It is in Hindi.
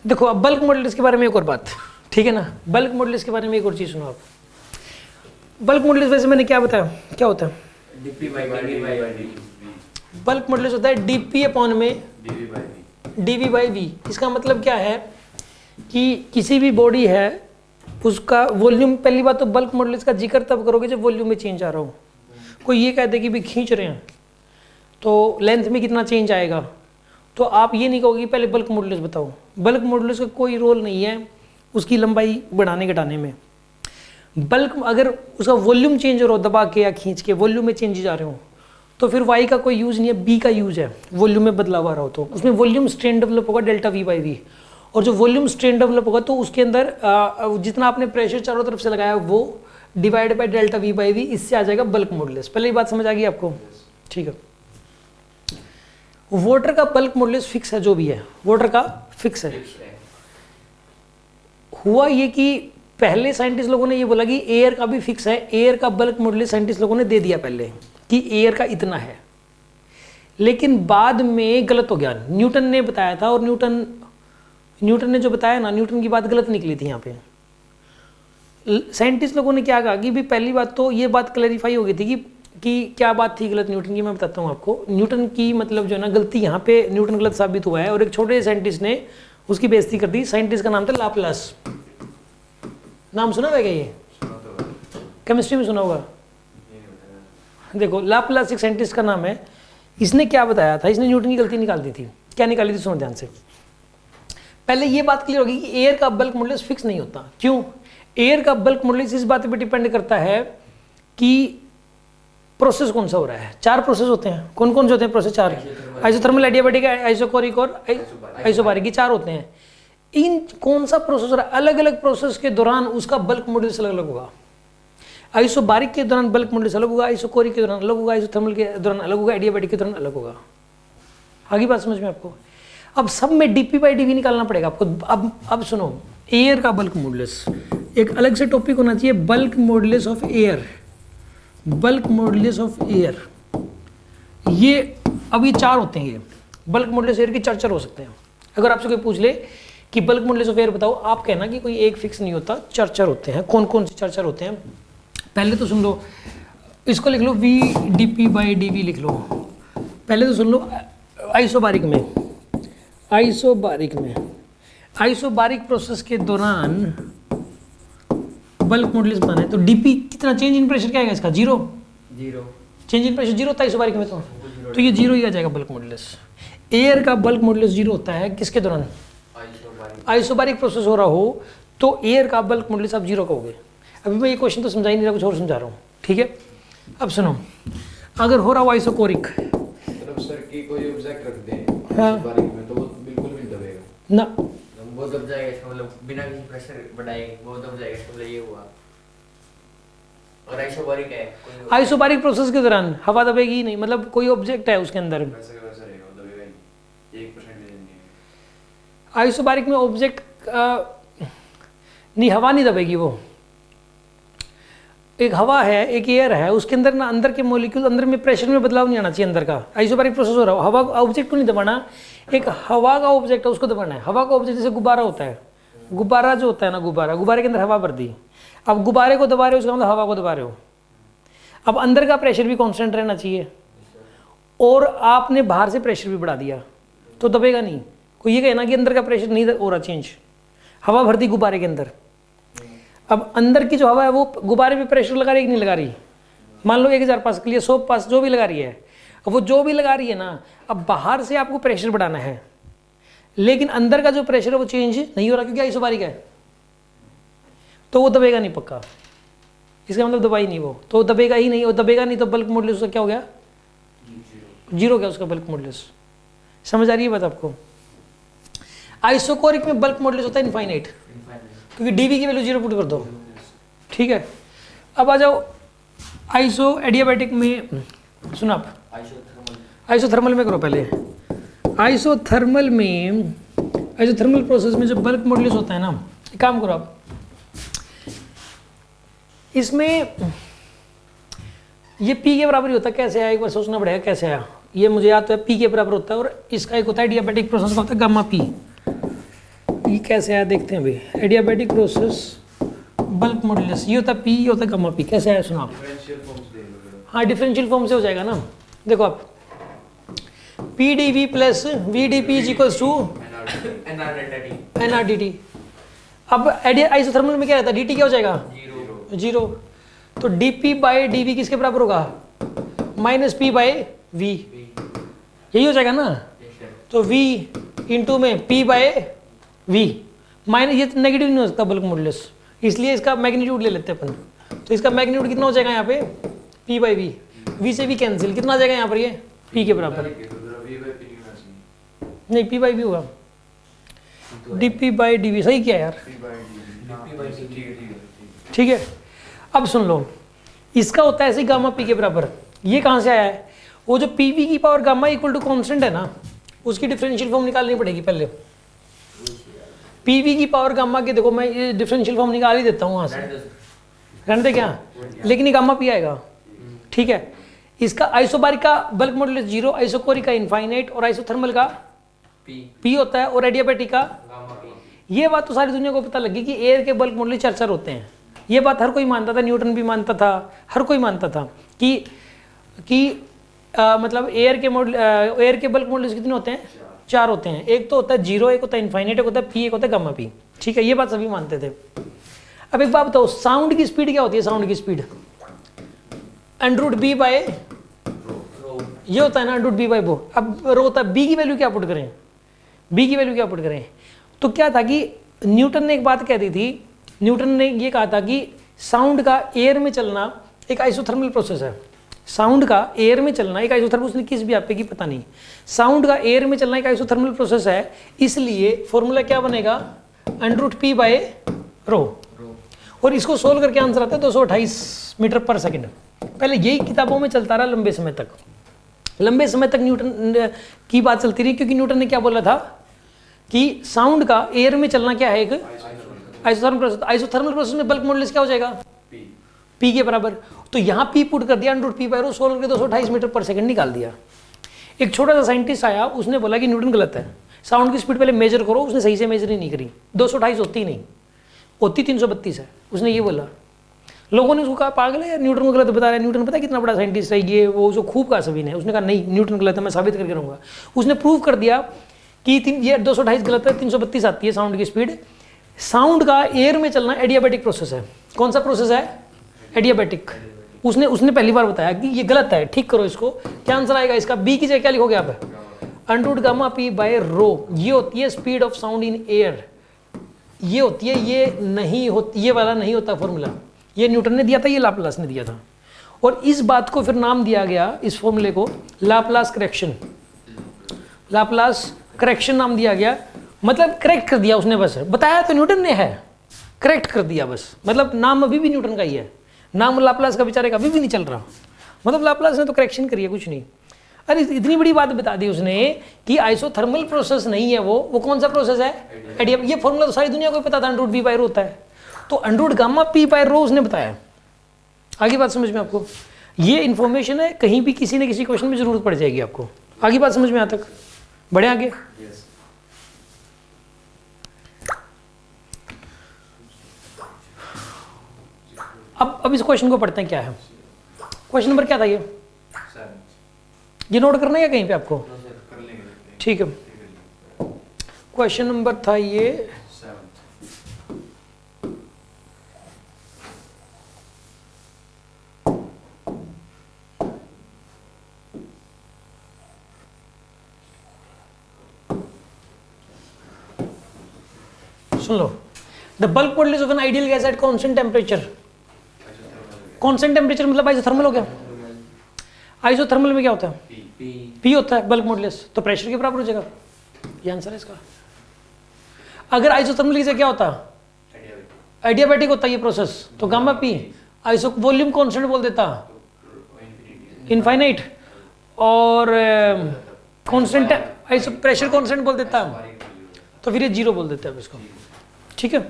देखो अब बल्क मॉडुलस के बारे में एक और बात, ठीक है ना, बल्क मॉडुलस के बारे में एक और चीज़ सुनो आप। बल्क मॉडुलस वैसे मैंने क्या बताया, क्या होता है? बल्क मॉडुलस होता है डीपी अपॉन में डीवी बाई वी। इसका मतलब क्या है कि किसी भी बॉडी है उसका वॉल्यूम, पहली बात तो बल्क मॉडुलस का जिक्र तब करोगे जब वॉल्यूम में चेंज आ रहा हो। कोई ये कहते कि भी खींच रहे हैं तो लेंथ में कितना चेंज आएगा, तो आप ये नहीं कहोगे पहले बल्क मॉडुलस बताओ। बल्क मॉडुलस का कोई रोल नहीं है उसकी लंबाई बढ़ाने घटाने में। बल्क अगर उसका वॉल्यूम चेंज हो रहा हो दबा के या खींच के, वॉल्यूम में चेंज जा रहे हो, तो फिर वाई का कोई यूज़ नहीं है, बी का यूज है। वॉल्यूम में बदलाव आ रहा हो तो उसमें वॉल्यूम स्ट्रेन डेवलप होगा डेल्टा वी बाई वी, और जो वॉल्यूम स्ट्रेन डेवलप होगा तो उसके अंदर जितना आपने प्रेशर चारों तरफ से लगाया वो divide by delta V by V, इससे आ जाएगा बल्क मॉडुलस। पहले ये बात समझ आ गई आपको? ठीक है। वाटर का बल्क मॉडुलस फिक्स है, जो भी है वाटर का फिक्स है। हुआ ये कि पहले साइंटिस्ट लोगों ने ये बोला कि एयर का भी फिक्स है, एयर का बल्क मॉडुलस साइंटिस्ट लोगों ने दे दिया पहले कि एयर का इतना है, लेकिन बाद में गलत हो गया। न्यूटन ने बताया था, और न्यूटन ने जो बताया ना, न्यूटन की बात गलत निकली थी यहाँ पे। साइंटिस्ट लोगों ने क्या कहा कि भी पहली बात तो ये बात क्लैरिफाई हो गई थी कि क्या बात थी गलत न्यूटन की, मैं बताता हूँ आपको। न्यूटन की मतलब जो है ना गलती, यहाँ पे न्यूटन गलत साबित हुआ है, और एक छोटे साइंटिस्ट ने उसकी बेइज्जती कर दी। साइंटिस्ट का नाम था लाप्लास। नाम सुना होगा ये? केमिस्ट्री में सुना होगा। देखो लाप्लास एक साइंटिस्ट का नाम है। इसने क्या बताया था, इसने न्यूटन की गलती निकाल दी थी। क्या निकाली थी सुनो ध्यान से। पहले ये बात क्लियर होगी कि एयर का बल्क मॉडुलस फिक्स नहीं होता। क्यों? एयर का बल्क मॉडुलस इस बात पे डिपेंड करता है कि प्रोसेस कौन सा हो रहा है। 4 प्रोसेस होते हैं। कौन कौन से होते हैं प्रोसेस? 4। आइसोथर्मल, एडियाबैटिक, आइसोकोरिक और आइसोबारिक, ये 4 होते हैं। इन कौन सा प्रोसेस हो रहा है, अलग अलग प्रोसेस के दौरान उसका बल्क मॉडुलस अलग अलग होगा। आइसोबारिक के दौरान बल्क मॉडुलस अलग होगा, आइसोकोरिक के दौरान अलग होगा, आइसोथर्मल के दौरान अलग होगा, एडियाबैटिक के दौरान अलग होगा। आगे बात समझ में आपको? अब सब में डीपी बाई डीवी निकालना पड़ेगा आपको। अब सुनो, एयर का बल्क मॉडुलस एक अलग से टॉपिक होना चाहिए। Bulk modulus of air, bulk modulus of air, ये अब ये 4 होते हैं। ये बल्क मॉडुलस एयर के 4 हो सकते हैं। अगर आपसे कोई पूछ ले कि बल्क मॉडुलस ऑफ एयर बताओ, आप कहना कि कोई एक फिक्स नहीं होता, 4 होते हैं। कौन कौन से 4 होते हैं? पहले तो सुन लो, इसको लिख लो वी डीपी बाई डीवी लिख लो। पहले तो सुन लो, आइसोबारिक आइसोबारिक प्रोसेस के दौरान बल्क मॉडुलस बनाना है तो डीपी कितना, चेंज इन प्रेशर क्या आएगा इसका? 0। चेंज इन प्रेशर 0 होता है आइसोबारिक में, तो ये 0 ही आ जाएगा बल्क मॉडुलस। एयर का बल्क मॉडुलस 0 होता है किसके दौरान? आइसोबारिक प्रोसेस हो रहा हो तो एयर का बल्क मॉडुलस आप 0 कहोगे। अभी मैं ये क्वेश्चन तो समझा ही नहीं रहा, कुछ और समझा रहा हूँ, ठीक है? अब सुनो, अगर हो रहा हो आइसोकोरिक, मतलब सर की कोई ऑब्जेक्ट रख दें हाँ, में तो वो बिल्कुल भी दबेगा ना, वो दब जाएगा, इसका मतलब बिना किसी प्रेशर बढ़ाए वो दब जाएगा, इसका मतलब ये हुआ। और आइसोबारिक है, आइसोबारिक प्रोसेस के दौरान हवा दबेगी ही नहीं, मतलब कोई ऑब्जेक्ट है उसके अंदर। वैसा का वैसा रहेगा, वो दबेगा नहीं, 1% भी नहीं। आइसोबारिक में ऑब्जेक्ट नहीं, हवा नहीं दबेगी। वो एक हवा है, एक एयर है, उसके अंदर ना अंदर के मॉलिक्यूल, अंदर में प्रेशर में बदलाव नहीं आना चाहिए अंदर का। आइसोबारिक प्रोसेस हो रहा हो, हवा ऑब्जेक्ट को नहीं दबाना, एक हवा का ऑब्जेक्ट है उसको दबाना है। हवा का ऑब्जेक्ट जैसे गुब्बारा होता है, गुब्बारा जो होता है ना, गुब्बारे के अंदर हवा भर दी, अब गुब्बारे को दबा रहे हो उसका मतलब हवा को दबा रहे हो। अब अंदर का प्रेशर भी कांस्टेंट रहना चाहिए, और आपने बाहर से प्रेशर भी बढ़ा दिया तो दबेगा नहीं। कोई ये कहना कि अंदर का प्रेशर नहीं हो रहा चेंज, हवा भर दी गुब्बारे के अंदर, अब अंदर की जो हवा है वो गुब्बारे पे प्रेशर लगा रही है कि नहीं लगा रही? मान लो 1000 पास के लिए 100 पास जो भी लगा रही है, अब वो जो भी लगा रही है ना, अब बाहर से आपको प्रेशर बढ़ाना है, लेकिन अंदर का जो प्रेशर है वो चेंज नहीं हो रहा क्योंकि आइसोबारिक है, तो वो दबेगा नहीं पक्का। इसका मतलब दबाई नहीं, वो तो दबेगा ही नहीं, और दबेगा नहीं तो बल्क मॉडुलस उसका क्या हो गया? 0 गया उसका बल्क मॉडुलस। समझ आ रही है बात आपको? आइसोकोरिक में बल्क मॉडुलस होता है इनफाइनाइट, क्योंकि डीवी की वैल्यू 0 पुट कर दो, ठीक है? अब आ जाओ आइसो एडियाबैटिक में, सुनो आप, आइसोथर्मल में करो पहले। आइसोथर्मल प्रोसेस में जो बल्क मॉडुलस होता है ना, एक काम करो आप, इसमें ये P के बराबर ही होता है। कैसे आया एक बार सोचना पड़ेगा कैसे आया। ये मुझे याद तो है P के बराबर होता है, और इसका एक होता है एडियाबैटिक प्रोसेस का होता है गामा P। ये कैसे आया देखते हैं अभी। एडियाबैटिक प्रोसेस बल्क मॉड्यूलस, ये होता है पी, ये होता है गामा पी। कैसे आया सुना आप? डिफरेंशियल फॉर्म्स दे लो। हाँ डिफरेंशियल फॉर्म से हो जाएगा ना। देखो आप P D V plus V D P is equals to N R D T. अब आइसोथर्मल में क्या रहता है, डी टी क्या हो जाएगा? जीरो। तो D P by D V किसके बराबर होगा? माइनस पी बाई वी, यही हो जाएगा ना। तो v इंटू में p बाय वी माइनस, ये नेगेटिव नहीं हो सकता बल्क मॉड्यूलस, इसलिए इसका मैग्नीट्यूड ले लेते हैं अपन। तो इसका मैग्नीट्यूड कितना हो जाएगा यहाँ पे? p बाई वी, v से v कैंसिल, कितना आ जाएगा यहाँ पर? ये p के बराबर नहीं, p बाई वी होगा, dp बाई dv। सही किया यार, ठीक है। अब सुन लो, इसका होता है ऐसे गामा p के बराबर। ये कहाँ से आया है? वो जो pv की power gamma equal to constant है ना, उसकी डिफरेंशियल फॉर्म निकालनी पड़ेगी पहले। पीवी की पावर गामा के, देखो मैं ये डिफरेंशियल फॉर्म निकाल ही देता हूँ वहाँ से, रहने दे क्या, लेकिन ये गामा पी आएगा, ठीक है। इसका आइसोबारिक का बल्क मॉड्यूलस 0, आइसोकोरिक का इनफाइनाइट और आइसोथर्मल का पी होता है, और एडियाबैटिक का गामा पी। ये बात तो सारी दुनिया को पता लगी कि एयर के बल्क मॉड्यूलस 4 होते हैं। ये बात हर कोई मानता था, न्यूटन भी मानता था, हर कोई मानता था कि मतलब एयर के बल्क मॉड्यूलस कितने होते हैं? 4 होते हैं। एक तो होता है 0, एक होता है इनफाइनाइट, एक होता है पी, एक होता है गामा पी, ठीक है। ये बात सभी मानते थे। अब एक बात बताओ, साउंड की स्पीड क्या होती है? साउंड की स्पीड अंडर बी बाय, ये होता है ना अंडर बी बाय वो। अब रो होता है, बी की वैल्यू क्या पुट करें? बी की वैल्यू क्या पुट करें? तो क्या था कि न्यूटन ने एक बात कह दी थी, न्यूटन ने ये कहा था कि साउंड का एयर में चलना एक आइसोथर्मल प्रोसेस है। साउंड का एयर में चलना एक आइसोथर्मल, उसने किस भी आपे की पता नहीं, साउंड का एयर में चलना एक आइसोथर्मल प्रोसेस है। इसलिए फॉर्मूला क्या बनेगा? अंडर पी बाय रो। और इसको सोल्व करके आंसर आता है 228 मीटर पर सेकंड। पहले यही किताबों में चलता रहा लंबे समय तक, लंबे समय तक न्यूटन की बात चलती रही, क्योंकि न्यूटन ने क्या बोला था कि साउंड का एयर में चलना क्या है? एक आइसोथर्मल प्रोसेस। आइसोथर्मल प्रोसेस में बल्क मॉड्यूलस क्या हो जाएगा? पी के बराबर। तो यहाँ पी पुट कर दिया, अंडर पी बाय रो, सोल्व करके 228 मीटर पर सेकंड निकाल दिया। एक छोटा सा साइंटिस्ट आया, उसने बोला कि न्यूटन गलत है, साउंड की स्पीड पहले मेजर करो। उसने सही से मेजर ही नहीं करी, 228 होती ही नहीं, होती 332 है, उसने ये बोला। लोगों ने उसको कहा पागल है यार, न्यूटन को गलत बता रहा है। न्यूटन पता है कितना बड़ा साइंटिस्ट है, ये वो जो खूब कहा सभी ने। उसने कहा नहीं, न्यूटन गलत है, मैं साबित करके रहूँगा। उसने प्रूव कर दिया कि ये 228 गलत है, 332 आती है साउंड की स्पीड। साउंड का एयर में चलना एडियाबैटिक प्रोसेस है। कौन सा प्रोसेस है? एडियाबैटिक। उसने पहली बार बताया कि ये गलत है, ठीक करो इसको। क्या आंसर आएगा इसका? बी की जगह क्या लिखोगे आप? अंडर गामा पी बाय रो। ये होती है speed of sound in air, ये होती है, ये नहीं होती, ये वाला नहीं होता फॉर्मूला। ये न्यूटन ने दिया था, ये लाप्लास ने दिया था। और इस बात को फिर नाम दिया गया, इस फॉर्मूले को लाप्लास करेक्शन। लाप्लास करेक्शन नाम दिया गया, मतलब करेक्ट कर दिया उसने। बस बताया तो न्यूटन ने है, करेक्ट कर दिया बस। मतलब नाम अभी भी न्यूटन का ही है, नाम लाप्लास का बेचारे का अभी भी नहीं चल रहा। मतलब लाप्लास ने तो करेक्शन करी है, कुछ नहीं। अरे इतनी बड़ी बात बता दी उसने कि आइसोथर्मल प्रोसेस नहीं है वो कौन सा प्रोसेस है? एडियाबैटिक। ये फॉर्मूला तो सारी दुनिया को पता था, अंडर बी बाय रो होता है। तो अंडर गामा पी बाय रो उसने बताया। आगे बात समझ में आपको? ये इन्फॉर्मेशन है, कहीं भी किसी न किसी क्वेश्चन में जरूरत पड़ जाएगी आपको। आगे बात समझ में आता तक बढ़े आगे? अब इस क्वेश्चन को पढ़ते हैं, क्या है क्वेश्चन नंबर? क्या था ये नोट करना है या कहीं पे आपको? ठीक है, क्वेश्चन नंबर था ये 7। सुन लो, the bulk modulus of an ideal gas at constant temperature. Constant temperature मतलब आइसोथर्मल हो गया। आइसोथर्मल में क्या होता है? पी होता है बल्क मॉडुलस, तो प्रेशर के बराबर हो जाएगा। ये आंसर है इसका। अगर आइसोथर्मल की जगह क्या होता? एडियाबैटिक होता है ये प्रोसेस, तो gamma P. Iso volume constant बोल देता, इनफाइनाइट, और कांस्टेंट आइसो प्रेशर कांस्टेंट बोल देता, तो फिर ये 0 बोल देता है इसको। ठीक है।